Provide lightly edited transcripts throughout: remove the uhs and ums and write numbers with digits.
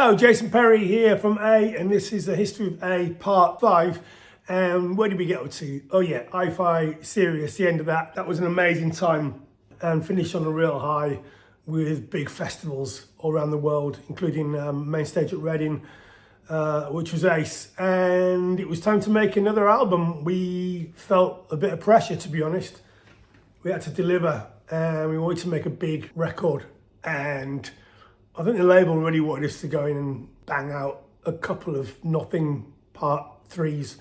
Hello, Jason Perry here from A, and this is the history of A part 5. And where did we get up to? Oh yeah, Hi-Fi Serious, the end of that. That was an amazing time and finished on a real high with big festivals all around the world, including main stage at Reading, which was ace. And it was time to make another album. We felt a bit of pressure, to be honest. We had to deliver and we wanted to make a big record. And I think the label really wanted us to go in and bang out a couple of nothing part 3s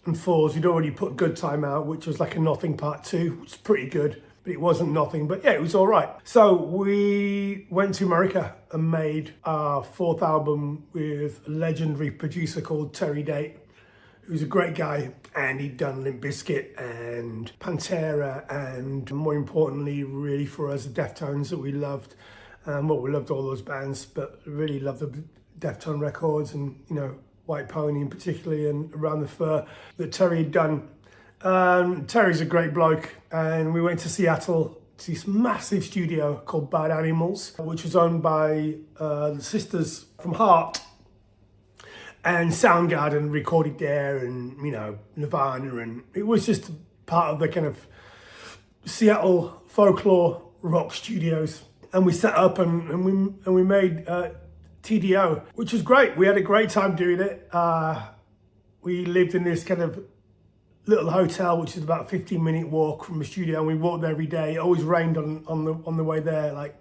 and 4s. We'd already put Good Time out, which was like a nothing part 2, which was pretty good, but it wasn't nothing, but yeah, it was all right. So we went to America and made our 4th album with a legendary producer called Terry Date, who's a great guy, and he'd done Limp Bizkit and Pantera, and more importantly, really for us, the Deftones that we loved. We loved all those bands, but really loved the Deftone records and, you know, White Pony in particularly, and Around the Fur that Terry had done. Terry's a great bloke, and we went to Seattle to this massive studio called Bad Animals, which was owned by the sisters from Heart, and Soundgarden recorded there, and, you know, Nirvana, and it was just part of the kind of Seattle folklore rock studios. And we set up and we made TDO, which was great. We had a great time doing it. We lived in this kind of little hotel, which is about a 15-minute walk from the studio, and we walked there every day. It always rained on the way there, like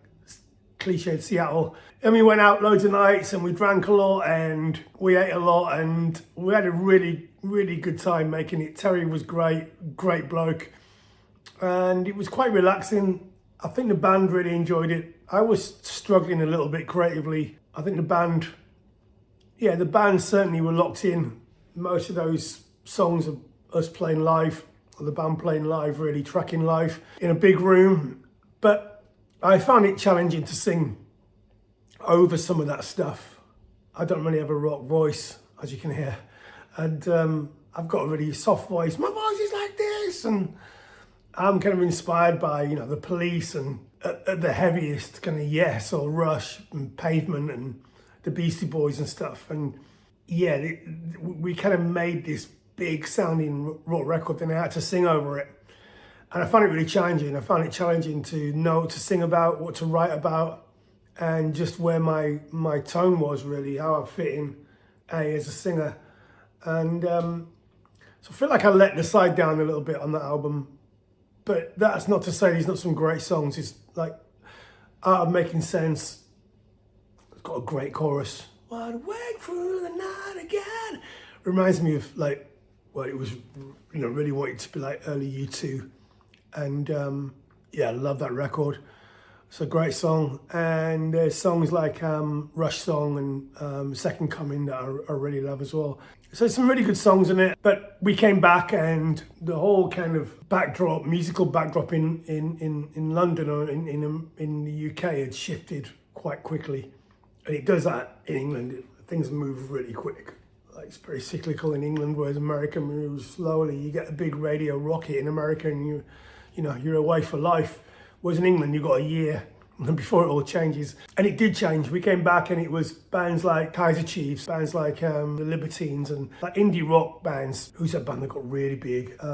cliched Seattle. And we went out loads of nights, and we drank a lot, and we ate a lot, and we had a really, really good time making it. Terry was great bloke, and it was quite relaxing. I think the band really enjoyed it. I was struggling a little bit creatively. I think the band certainly were locked in. Most of those songs of us playing live, or the band playing live, really tracking live in a big room. But I found it challenging to sing over some of that stuff. I don't really have a rock voice, as you can hear. And I've got a really soft voice. My voice is like this, and I'm kind of inspired by, you know, the Police, and at the heaviest, kind of Yes or Rush and Pavement and the Beastie Boys and stuff. And yeah, we kind of made this big sounding rock record, and I had to sing over it. And I found it really challenging. I found it challenging to know what to sing about, what to write about, and just where my tone was, really, how I fit in as a singer. And so I feel like I let the side down a little bit on that album. But that's not to say there's not some great songs. It's like Art of Making Sense. It's got a great chorus. Wide awake through the night again. Reminds me of, like, well, it was, you know, really wanted to be like early U2. And yeah, I love that record. It's a great song. And there's songs like Rush Song and Second Coming that I really love as well. So some really good songs in it, but we came back, and the whole kind of backdrop, musical backdrop in London or in the UK had shifted quite quickly. And it does that in England. Things move really quick. Like, it's very cyclical in England, whereas America moves slowly. You get a big radio rocket in America, and you're away for life. Whereas in England, you've got a year before it all changes. And it did change. We came back, and it was bands like Kaiser Chiefs, bands like the Libertines, and like indie rock bands. Who's that band that got really big? What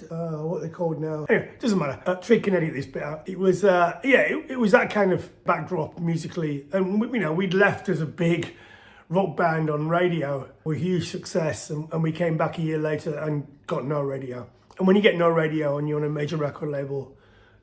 are they called now? Anyway, doesn't matter. Trey can edit this bit out. It was, it was that kind of backdrop musically. And, you know, we'd left as a big rock band on radio with huge success, and we came back a year later and got no radio. And when you get no radio and you're on a major record label,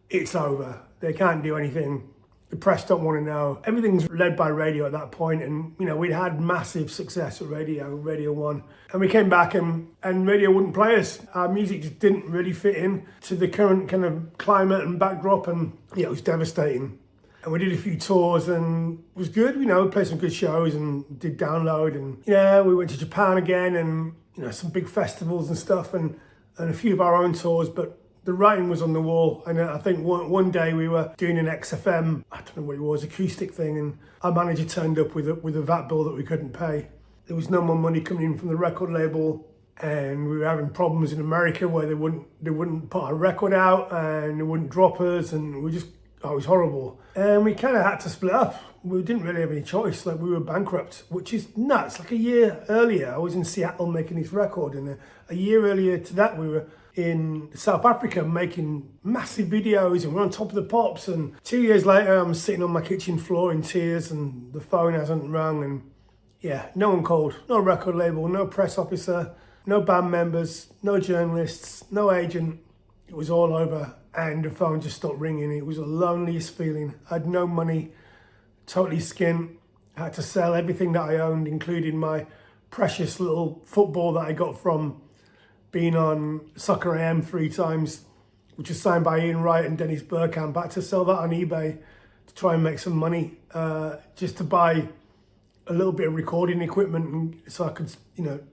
it's over. They can't do anything. The press don't want to know. Everything's led by radio at that point. And, you know, we'd had massive success at Radio 1. And we came back and radio wouldn't play us. Our music just didn't really fit in to the current kind of climate and backdrop. And yeah, it was devastating. And we did a few tours, and it was good. You know, we played some good shows and did Download. And, yeah, we went to Japan again, and, you know, some big festivals and stuff, and a few of our own tours, but the writing was on the wall. And I think one day we were doing an XFM, I don't know what it was, acoustic thing, and our manager turned up with a VAT bill that we couldn't pay. There was no more money coming in from the record label, and we were having problems in America where they wouldn't put our record out, and they wouldn't drop us, and we just Oh, it was horrible. And we kind of had to split up. We didn't really have any choice. Like, we were bankrupt, which is nuts. Like, a year earlier, I was in Seattle making this record, and a year earlier to that, we were in South Africa making massive videos, and we're on top of the pops. And 2 years later, I'm sitting on my kitchen floor in tears, and the phone hasn't rung. And yeah, no one called. No record label, no press officer, no band members, no journalists, no agent. It was all over, and the phone just stopped ringing. It was the loneliest feeling. I had no money, totally skint. I had to sell everything that I owned, including my precious little football that I got from being on Soccer AM 3 times, which was signed by Ian Wright and Dennis Burkamp. I had to sell that on eBay to try and make some money, just to buy a little bit of recording equipment, and so I could,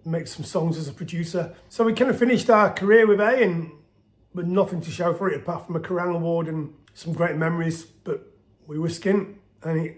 make some songs as a producer. So we kind of finished our career with A, and with nothing to show for it apart from a Kerrang award and some great memories. But we were skint, and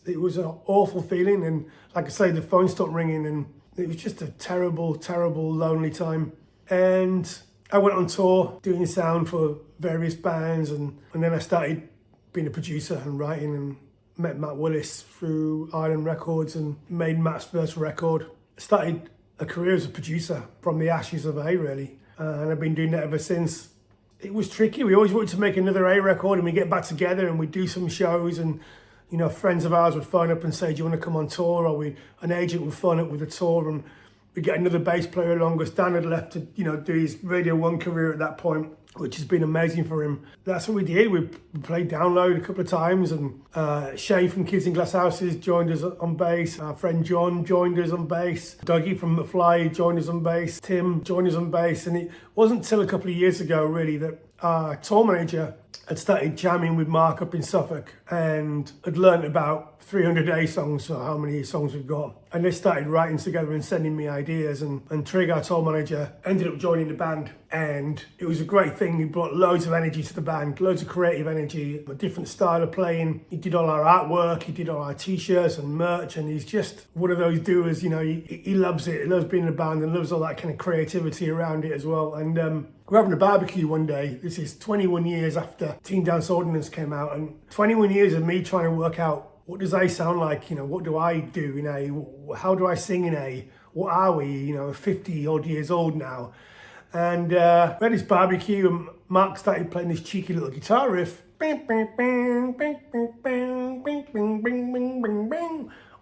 it was an awful feeling. And like I say, the phone stopped ringing, and it was just a terrible, terrible, lonely time. And I went on tour doing sound for various bands, and then I started being a producer and writing, and met Matt Willis through Island Records and made Matt's first record. Started a career as a producer from the ashes of A, really. And I've been doing that ever since. It was tricky. We always wanted to make another A record, and we get back together and we do some shows, and friends of ours would phone up and say, do you want to come on tour? Or an agent would phone up with a tour, and we get another bass player along. Because Dan had left to do his Radio 1 career at that point, which has been amazing for him. That's what we did. We played Download a couple of times, and Shane from Kids in Glass Houses joined us on bass. Our friend John joined us on bass. Dougie from The Fly joined us on bass. Tim joined us on bass. And it wasn't until a couple of years ago, really, that our tour manager had started jamming with Mark up in Suffolk, and had learned about 300 A songs, so how many songs we've got. And they started writing together and sending me ideas, and Trig, our tour manager, ended up joining the band. And it was a great thing. He brought loads of energy to the band, loads of creative energy, a different style of playing. He did all our artwork, he did all our t-shirts and merch, and he's just one of those doers, he loves it. He loves being in a band and loves all that kind of creativity around it as well. And we're having a barbecue one day. This is 21 years after Teen Dance Ordinance came out, and 21 years of me trying to work out, what does A sound like? What do I do in A? How do I sing in A? What are we? 50 odd years old now. And we had this barbecue, and Mark started playing this cheeky little guitar riff. And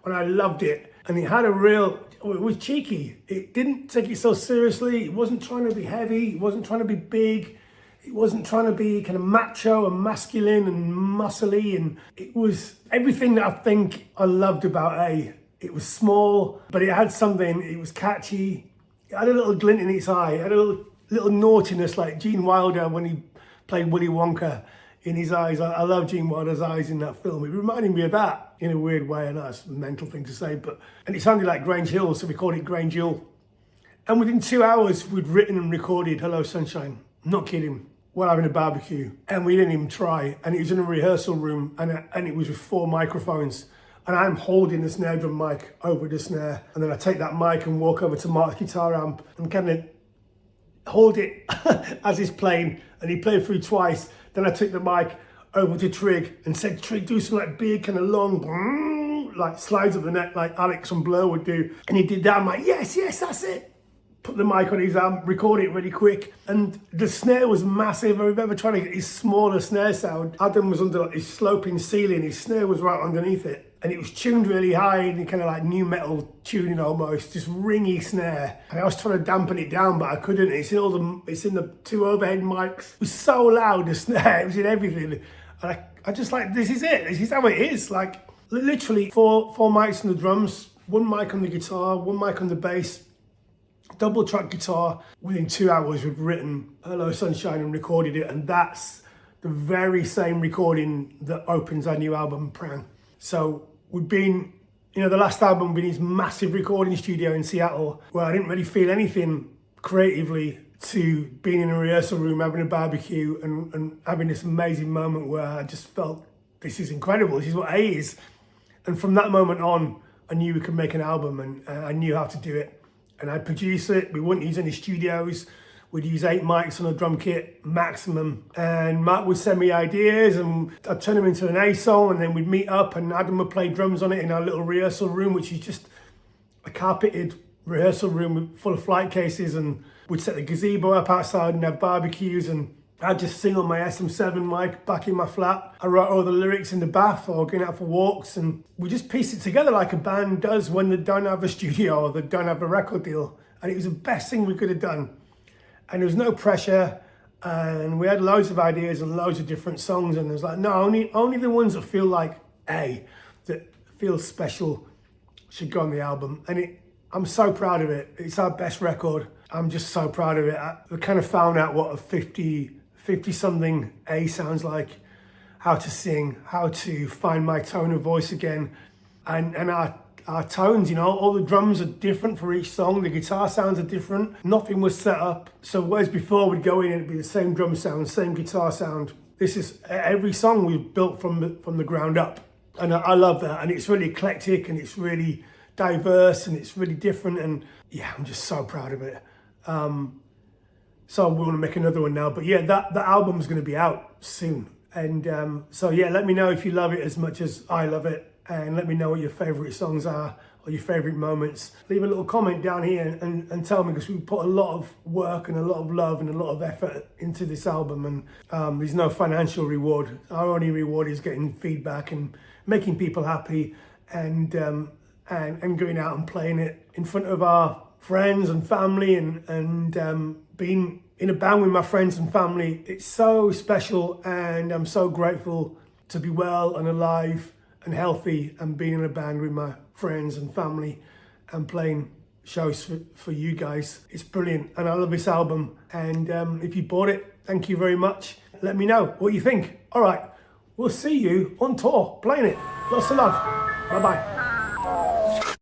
I loved it. And it had it was cheeky. It didn't take it so seriously. It wasn't trying to be heavy. It wasn't trying to be big. It wasn't trying to be kind of macho and masculine and muscly. And it was everything that I think I loved about A. It was small, but it had something. It was catchy. It had a little glint in its eye. It had a little naughtiness, like Gene Wilder when he played Willy Wonka in his eyes. I love Gene Wilder's eyes in that film. It reminded me of that in a weird way. I know that's a mental thing to say, and it sounded like Grange Hill, so we called it Grange Hill. And within 2 hours, we'd written and recorded Hello Sunshine. I'm not kidding. While having a barbecue, and we didn't even try. And it was in a rehearsal room, and it was with 4 microphones. And I'm holding the snare drum mic over the snare, and then I take that mic and walk over to Mark's guitar amp and kind of hold it as he's playing, and he played through twice. Then I took the mic over to Trig and said, Trig, do some like big kind of long, like slides of the neck like Alex from Blur would do. And he did that. I'm like, yes, that's it. Put the mic on his amp, record it really quick. And the snare was massive. I remember trying to get his smaller snare sound. Adam was under his sloping ceiling. His snare was right underneath it. And it was tuned really high and kind of like new metal tuning almost, just ringy snare. And I was trying to dampen it down, but I couldn't. It's in the 2 overhead mics. It was so loud, the snare, it was in everything. And I just like, this is it. This is how it is. Like literally four mics on the drums, 1 mic on the guitar, 1 mic on the bass, double track guitar. Within 2 hours we'd written Hello Sunshine and recorded it. And that's the very same recording that opens our new album, Prang. So we'd been, the last album been his massive recording studio in Seattle, where I didn't really feel anything creatively, to being in a rehearsal room, having a barbecue and having this amazing moment where I just felt, this is incredible, this is what A is. And from that moment on, I knew we could make an album, and I knew how to do it. And I'd produce it. We wouldn't use any studios. We'd use 8 mics on a drum kit maximum, and Matt would send me ideas and I'd turn them into an A song, and then we'd meet up and Adam would play drums on it in our little rehearsal room, which is just a carpeted rehearsal room full of flight cases, and we'd set the gazebo up outside and have barbecues, and I'd just sing on my SM7 mic back in my flat. I wrote all the lyrics in the bath or going out for walks, and we just pieced it together like a band does when they don't have a studio or they don't have a record deal. And it was the best thing we could have done. And there was no pressure, and we had loads of ideas and loads of different songs, and it was like, no, only the ones that feel like A, that feel special, should go on the album. And I'm so proud of it. It's our best record. I'm just so proud of it. I kind of found out what a 50-something A sounds like, how to sing, how to find my tone of voice again. And our tones, you know, all the drums are different for each song. The guitar sounds are different. Nothing was set up. So whereas before we'd go in and it'd be the same drum sound, same guitar sound. This is every song we've built from the ground up. And I love that. And it's really eclectic and it's really diverse and it's really different. And yeah, I'm just so proud of it. So we want to make another one now. But yeah, that album's going to be out soon. And so yeah, let me know if you love it as much as I love it. And let me know what your favourite songs are or your favourite moments. Leave a little comment down here and tell me, because we put a lot of work and a lot of love and a lot of effort into this album, and there's no financial reward. Our only reward is getting feedback and making people happy, and going out and playing it in front of our friends and family, and being in a band with my friends and family. It's so special, and I'm so grateful to be well and alive and healthy and being in a band with my friends and family and playing shows for you guys. It's brilliant, and I love this album. And if you bought it, thank you very much. Let me know what you think. All right, we'll see you on tour playing it. Lots of love. Bye-bye.